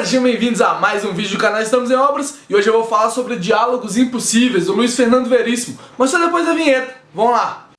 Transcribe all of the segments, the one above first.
sejam bem-vindos a mais um vídeo do canal Estamos em Obras. E hoje eu vou falar sobre Diálogos Impossíveis, do Luiz Fernando Veríssimo. Mas só depois da vinheta, vamos lá!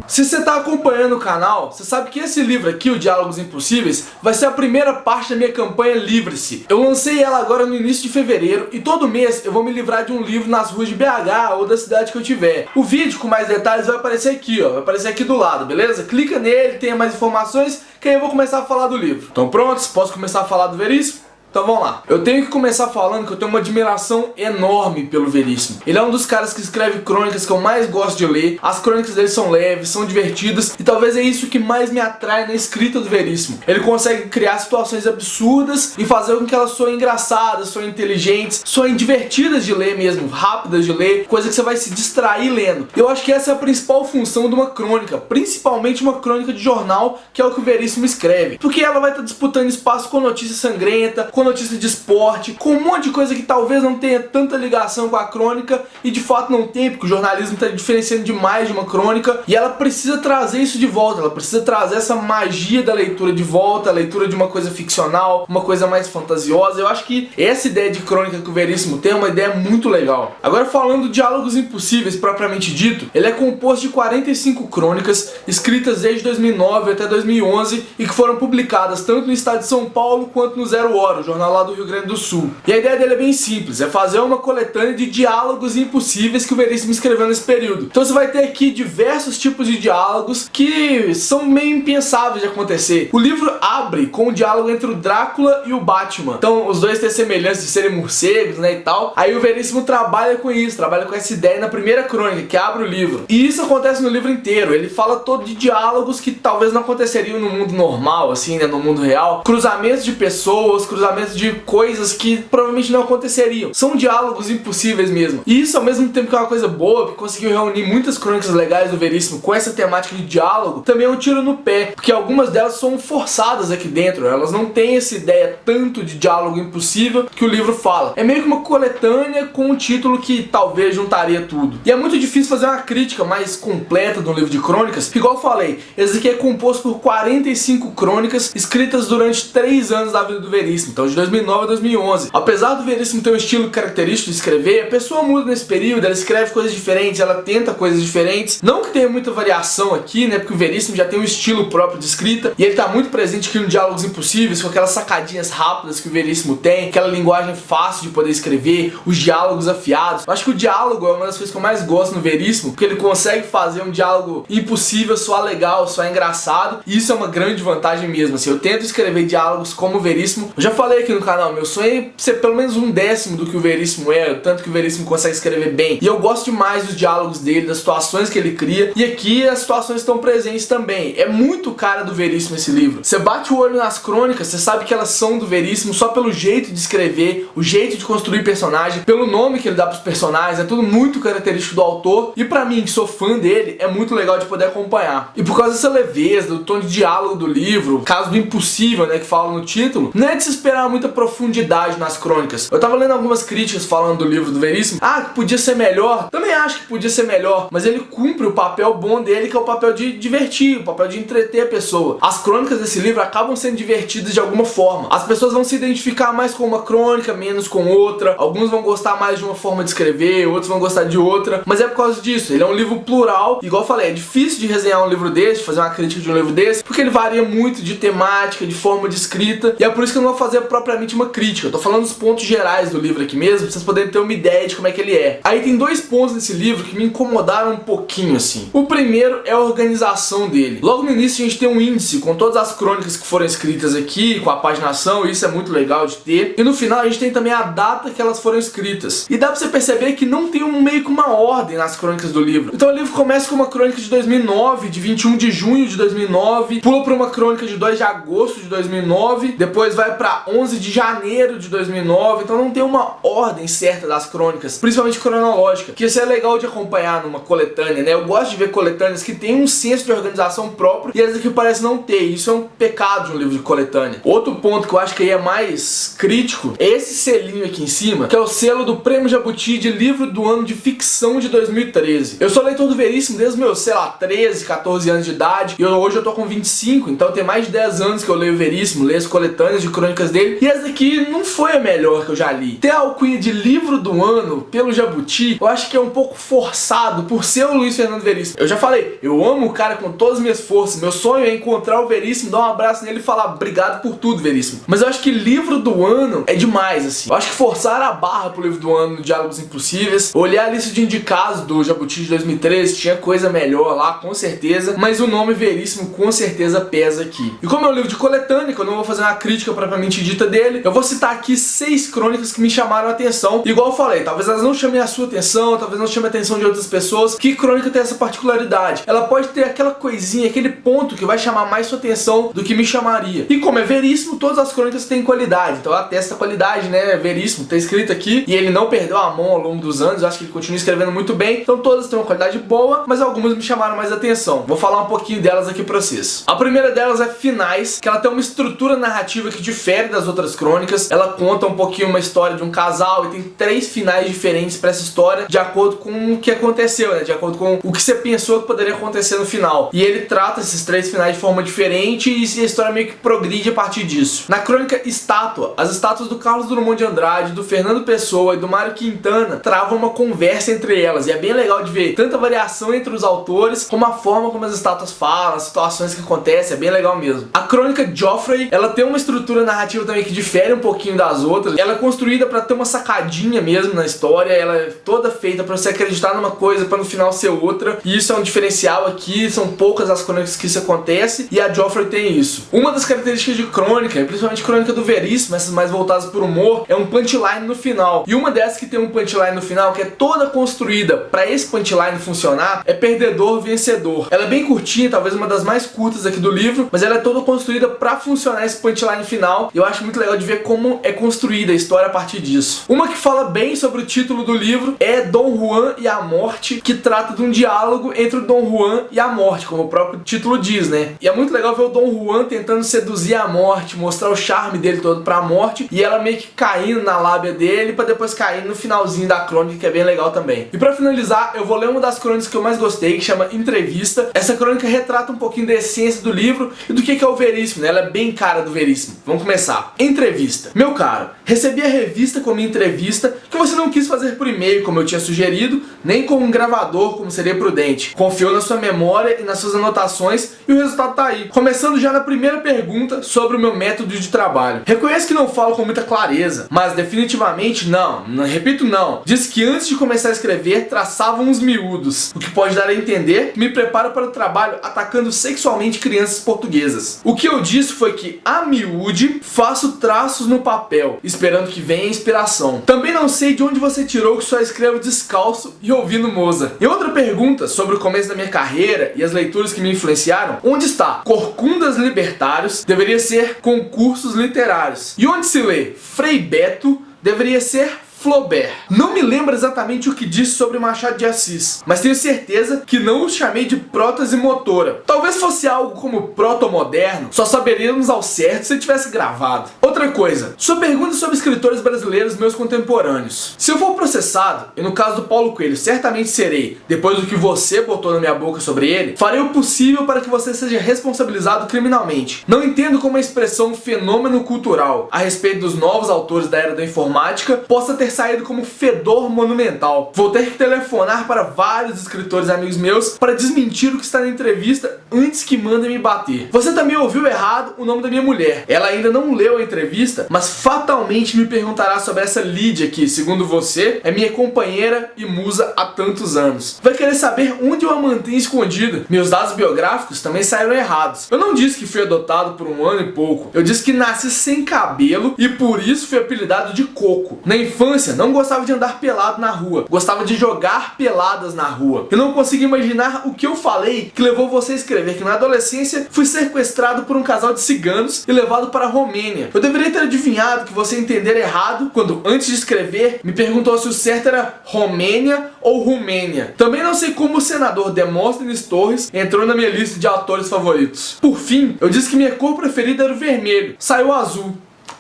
Se você está acompanhando o canal, você sabe que esse livro aqui, o Diálogos Impossíveis, vai ser a primeira parte da minha campanha Livre-se. Eu lancei ela agora no início de fevereiro e todo mês eu vou me livrar de um livro nas ruas de BH ou da cidade que eu tiver. O vídeo com mais detalhes vai aparecer aqui, ó, vai aparecer aqui do lado, beleza? Clica nele, tenha mais informações, que aí eu vou começar a falar do livro. Estão prontos? Posso começar a falar do Veríssimo? Então vamos lá. Eu tenho que começar falando que eu tenho uma admiração enorme pelo Veríssimo. Ele é um dos caras que escreve crônicas que eu mais gosto de ler. As crônicas dele são leves, são divertidas e talvez é isso que mais me atrai na escrita do Veríssimo. Ele consegue criar situações absurdas e fazer com que elas soem engraçadas, soem inteligentes, soem divertidas de ler mesmo, rápidas de ler, coisa que você vai se distrair lendo. Eu acho que essa é a principal função de uma crônica, principalmente uma crônica de jornal, que é o que o Veríssimo escreve. Porque ela vai estar disputando espaço com notícia sangrenta, com notícia de esporte, com um monte de coisa que talvez não tenha tanta ligação com a crônica e de fato não tem, porque o jornalismo está diferenciando demais de uma crônica e ela precisa trazer isso de volta, ela precisa trazer essa magia da leitura de volta, a leitura de uma coisa ficcional, uma coisa mais fantasiosa. Eu acho que essa ideia de crônica que o Veríssimo tem é uma ideia muito legal. Agora falando de Diálogos Impossíveis propriamente dito, ele é composto de 45 crônicas escritas desde 2009 até 2011 e que foram publicadas tanto no estado de São Paulo quanto no Zero Hora, o jornal lá do Rio Grande do Sul. E a ideia dele é bem simples, é fazer uma coletânea de diálogos impossíveis que o Veríssimo escreveu nesse período. Então você vai ter aqui diversos tipos de diálogos que são meio impensáveis de acontecer. O livro abre com o diálogo entre o Drácula e o Batman. Então os dois têm semelhança de serem morcegos, né, e tal. Aí o Veríssimo trabalha com isso, trabalha com essa ideia na primeira crônica, que abre o livro. E isso acontece no livro inteiro. Ele fala todo de diálogos que talvez não aconteceriam no mundo normal, assim, né, no mundo real. Cruzamentos de pessoas, cruzamentos de coisas que provavelmente não aconteceriam. São diálogos impossíveis mesmo. E isso, ao mesmo tempo que é uma coisa boa, que conseguiu reunir muitas crônicas legais do Veríssimo com essa temática de diálogo, também é um tiro no pé, porque algumas delas são forçadas aqui dentro. Elas não têm essa ideia tanto de diálogo impossível que o livro fala. É meio que uma coletânea com um título que talvez juntaria tudo. E é muito difícil fazer uma crítica mais completa de um livro de crônicas, que, igual eu falei, esse aqui é composto por 45 crônicas escritas durante 3 anos da vida do Veríssimo. Então, de 2009 a 2011. Apesar do Veríssimo ter um estilo característico de escrever, a pessoa muda nesse período, ela escreve coisas diferentes, ela tenta coisas diferentes. Não que tenha muita variação aqui, né, porque o Veríssimo já tem um estilo próprio de escrita, e ele tá muito presente aqui no Diálogos Impossíveis, com aquelas sacadinhas rápidas que o Veríssimo tem, aquela linguagem fácil de poder escrever, os diálogos afiados. Eu acho que o diálogo é uma das coisas que eu mais gosto no Veríssimo, porque ele consegue fazer um diálogo impossível soar legal, soar engraçado, e isso é uma grande vantagem mesmo. Assim, eu tento escrever diálogos como o Veríssimo. Eu já falei aqui no canal, meu sonho é ser pelo menos 1/10 do que o Veríssimo é, tanto que o Veríssimo consegue escrever bem. E eu gosto demais dos diálogos dele, das situações que ele cria, e aqui as situações estão presentes também. É muito cara do Veríssimo esse livro. Você bate o olho nas crônicas, você sabe que elas são do Veríssimo só pelo jeito de escrever, o jeito de construir personagem, pelo nome que ele dá pros personagens, é tudo muito característico do autor, e pra mim, que sou fã dele, é muito legal de poder acompanhar. E por causa dessa leveza, do tom de diálogo do livro, caso do impossível, né, que fala no título, não é de se esperar muita profundidade nas crônicas. Eu tava lendo algumas críticas falando do livro do Veríssimo, que podia ser melhor. Também acho que podia ser melhor, mas ele cumpre o papel bom dele, que é o papel de divertir, o papel de entreter a pessoa. As crônicas desse livro acabam sendo divertidas de alguma forma. As pessoas vão se identificar mais com uma crônica, menos com outra. Alguns vão gostar mais de uma forma de escrever, outros vão gostar de outra, mas é por causa disso. Ele é um livro plural, igual eu falei, é difícil de resenhar um livro desse, de fazer uma crítica de um livro desse, porque ele varia muito de temática, de forma de escrita, e é por isso que eu não vou fazer propriamente uma crítica. Eu tô falando dos pontos gerais do livro aqui mesmo, pra vocês poderem ter uma ideia de como é que ele é. Aí tem 2 pontos nesse livro que me incomodaram um pouquinho, assim. O primeiro é a organização dele. Logo no início a gente tem um índice com todas as crônicas que foram escritas aqui, com a paginação, e isso é muito legal de ter. E no final a gente tem também a data que elas foram escritas. E dá pra você perceber que não tem meio que uma ordem nas crônicas do livro. Então o livro começa com uma crônica de 2009, de 21 de junho de 2009, pula pra uma crônica de 2 de agosto de 2009, depois vai pra 11 11 de janeiro de 2009, então não tem uma ordem certa das crônicas, principalmente cronológica, que isso é legal de acompanhar numa coletânea, né? Eu gosto de ver coletâneas que tem um senso de organização próprio e essa aqui parece não ter. Isso é um pecado de um livro de coletânea. Outro ponto que eu acho que aí é mais crítico é esse selinho aqui em cima, que é o selo do Prêmio Jabuti de livro do ano de ficção de 2013. Eu sou leitor do Veríssimo desde meus, sei lá, 13, 14 anos de idade, e hoje eu tô com 25, então tem mais de 10 anos que eu leio o Veríssimo, leio as coletâneas de crônicas dele, e essa aqui não foi a melhor que eu já li. Ter a alcunha de livro do ano pelo Jabuti, eu acho que é um pouco forçado por ser o Luiz Fernando Veríssimo. Eu já falei, eu amo o cara com todas as minhas forças, meu sonho é encontrar o Veríssimo, dar um abraço nele e falar obrigado por tudo, Veríssimo. Mas eu acho que livro do ano é demais, assim. Eu acho que forçar a barra pro livro do ano no Diálogos Impossíveis, olhar a lista de indicados do Jabuti de 2013, tinha coisa melhor lá, com certeza, mas o nome Veríssimo com certeza pesa aqui. E como é um livro de coletânea, que eu não vou fazer uma crítica propriamente dita dele, eu vou citar aqui 6 crônicas que me chamaram a atenção. Igual eu falei, talvez elas não chamem a sua atenção, talvez não chamem a atenção de outras pessoas. Que crônica tem essa particularidade? Ela pode ter aquela coisinha, aquele ponto que vai chamar mais sua atenção do que me chamaria. E como é Veríssimo, todas as crônicas têm qualidade, então ela atesta a qualidade, né? Veríssimo, tá escrito aqui, e ele não perdeu a mão ao longo dos anos, eu acho que ele continua escrevendo muito bem, então todas têm uma qualidade boa, mas algumas me chamaram mais atenção. Vou falar um pouquinho delas aqui pra vocês. A primeira delas é Finais, que ela tem uma estrutura narrativa que difere das outras crônicas. Ela conta um pouquinho uma história de um casal e tem 3 finais diferentes pra essa história, de acordo com o que aconteceu, né? De acordo com o que você pensou que poderia acontecer no final. E ele trata esses 3 finais de forma diferente e a história meio que progride a partir disso. Na crônica Estátua, as estátuas do Carlos Drummond de Andrade, do Fernando Pessoa e do Mário Quintana travam uma conversa entre elas, e é bem legal de ver tanta variação entre os autores, como a forma como as estátuas falam, as situações que acontecem, é bem legal mesmo. A crônica Joffrey, ela tem uma estrutura narrativa também que difere um pouquinho das outras. Ela é construída pra ter uma sacadinha mesmo na história, ela é toda feita pra você acreditar numa coisa pra no final ser outra, e isso é um diferencial aqui, são poucas as crônicas que isso acontece, e a Joffrey tem isso. Uma das características de crônica, principalmente crônica do Veríssimo, essas mais voltadas por humor, é um punchline no final. E uma dessas que tem um punchline no final, que é toda construída pra esse punchline funcionar, é Perdedor Vencedor. Ela é bem curtinha, talvez uma das mais curtas aqui do livro, mas ela é toda construída pra funcionar esse punchline final, e eu acho muito legal de ver como é construída a história a partir disso. Uma que fala bem sobre o título do livro é Dom Juan e a Morte, que trata de um diálogo entre o Dom Juan e a morte, como o próprio título diz, né? E é muito legal ver o Dom Juan tentando seduzir a morte, mostrar o charme dele todo pra morte, e ela meio que caindo na lábia dele pra depois cair no finalzinho da crônica, que é bem legal também. E pra finalizar, eu vou ler uma das crônicas que eu mais gostei, que chama Entrevista. Essa crônica retrata um pouquinho da essência do livro e do que é o Veríssimo, né? Ela é bem cara do Veríssimo. Vamos começar. Entrevista. Meu caro, recebi a revista com minha entrevista que você não quis fazer por e-mail, como eu tinha sugerido, nem com um gravador, como seria prudente. Confiou na sua memória e nas suas anotações e o resultado tá aí. Começando já na primeira pergunta sobre o meu método de trabalho. Reconheço que não falo com muita clareza, mas definitivamente não, repito não. Diz que antes de começar a escrever, traçava uns miúdos, o que pode dar a entender que me preparo para o trabalho atacando sexualmente crianças portuguesas. O que eu disse foi que, a miúde, faço traços no papel, esperando que venha a inspiração. Também não sei de onde você tirou que só escrevo descalço e ouvindo Mozart. E outra pergunta sobre o começo da minha carreira e as leituras que me influenciaram, onde está? Corcundas Libertários deveria ser Concursos Literários. E onde se lê Frei Beto deveria ser Flaubert. Não me lembro exatamente o que disse sobre Machado de Assis, mas tenho certeza que não o chamei de prótese motora. Talvez fosse algo como proto-moderno, só saberíamos ao certo se tivesse gravado. Outra coisa, sua pergunta sobre escritores brasileiros meus contemporâneos. Se eu for processado, e no caso do Paulo Coelho certamente serei, depois do que você botou na minha boca sobre ele, farei o possível para que você seja responsabilizado criminalmente. Não entendo como a expressão fenômeno cultural a respeito dos novos autores da era da informática possa ter saído como fedor monumental. Vou ter que telefonar para vários escritores amigos meus para desmentir o que está na entrevista antes que mandem me bater. Você também ouviu errado o nome da minha mulher. Ela ainda não leu a entrevista, mas fatalmente me perguntará sobre essa Lídia que, segundo você, é minha companheira e musa há tantos anos. Vai querer saber onde eu a mantenho escondida. Meus dados biográficos também saíram errados. Eu não disse que fui adotado por 1 ano e pouco. Eu disse que nasci sem cabelo e por isso fui apelidado de Coco. Na infância infância, não gostava de andar pelado na rua, gostava de jogar peladas na rua. Eu não consigo imaginar o que eu falei que levou você a escrever que na adolescência fui sequestrado por um casal de ciganos e levado para a Romênia. Eu deveria ter adivinhado que você entender errado quando, antes de escrever, me perguntou se o certo era Romênia ou Rumênia. Também não sei como o senador Demóstenes Torres entrou na minha lista de autores favoritos. Por fim, eu disse que minha cor preferida era o vermelho. Saiu azul.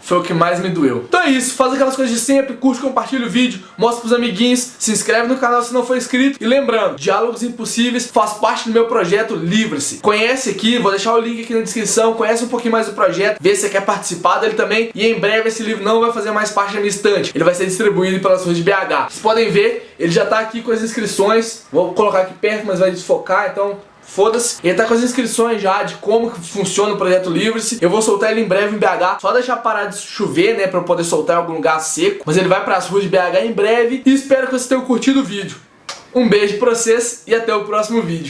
Foi o que mais me doeu. Então é isso, faz aquelas coisas de sempre, curte, compartilha o vídeo, mostra pros amiguinhos, se inscreve no canal se não for inscrito. E lembrando, Diálogos Impossíveis faz parte do meu projeto Livre-se. Conhece aqui, vou deixar o link aqui na descrição, conhece um pouquinho mais do projeto, vê se você quer participar dele também. E em breve esse livro não vai fazer mais parte da minha estante, ele vai ser distribuído pelas ruas de BH. Vocês podem ver, ele já tá aqui com as inscrições, vou colocar aqui perto, mas vai desfocar, então foda-se. Ele tá com as inscrições já de como que funciona o projeto Livre-se. Eu vou soltar ele em breve em BH. Só deixar parar de chover, né, pra eu poder soltar em algum lugar seco. Mas ele vai pras ruas de BH em breve. E espero que vocês tenham curtido o vídeo. Um beijo pra vocês e até o próximo vídeo.